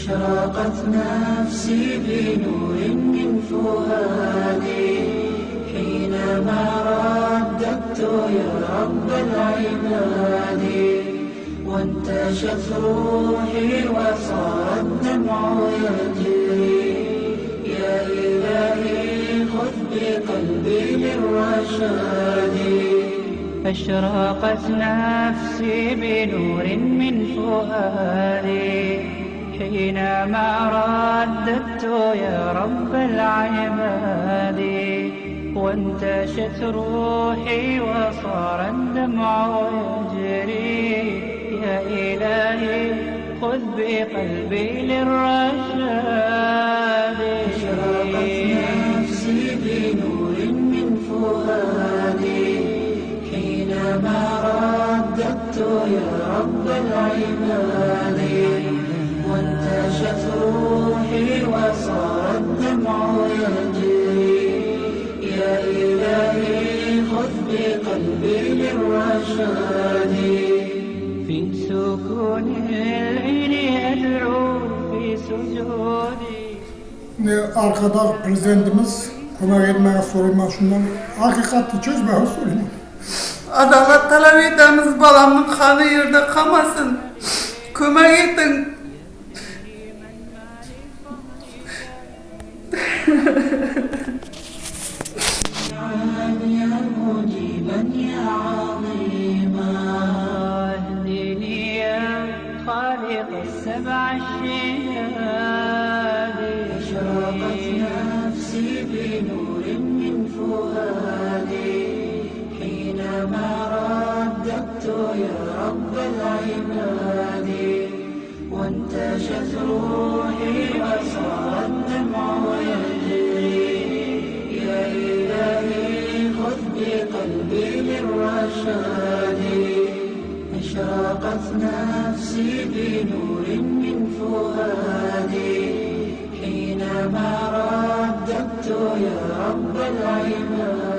أشرقت نفسي بنور من فؤادي حينما رددت يا رب العباد، وانتشت روحي وصار الدمع يجري. يا إلهي خذ بقلبي للرشاد. أشرقت نفسي بنور من فؤادي حينما رددت يا رب العباد، وانتشت روحي وصار الدمع يجري. يا إلهي خذ بقلبي للرشاد. أشرقت نفسي بنور من فؤادي حينما رددت يا رب العباد، وانتشت روحي وصار الدمع يجري. يا إلهي خذ بقلبي للرشاد. في سكون الليل أدعو في سجودي. Arkada prezidentimiz konak etmeye sorulma şundan hakikati çözmeye sorulma. Adalet talep edemiz, balamın kanı yerde kalmasın. Kömek edin. يا مجيبا يا عظيما، اهدني يا خالق السبع الشداد. أشرقت نفسي بنور من فؤادي حينما رددت يا رب العباد، وانتشت روحي وصار الدمع يجري. يا إلهي خذ بقلبي للرشاد. أشرقت نفسي بنور من فؤادي حينما رددت يا رب العباد.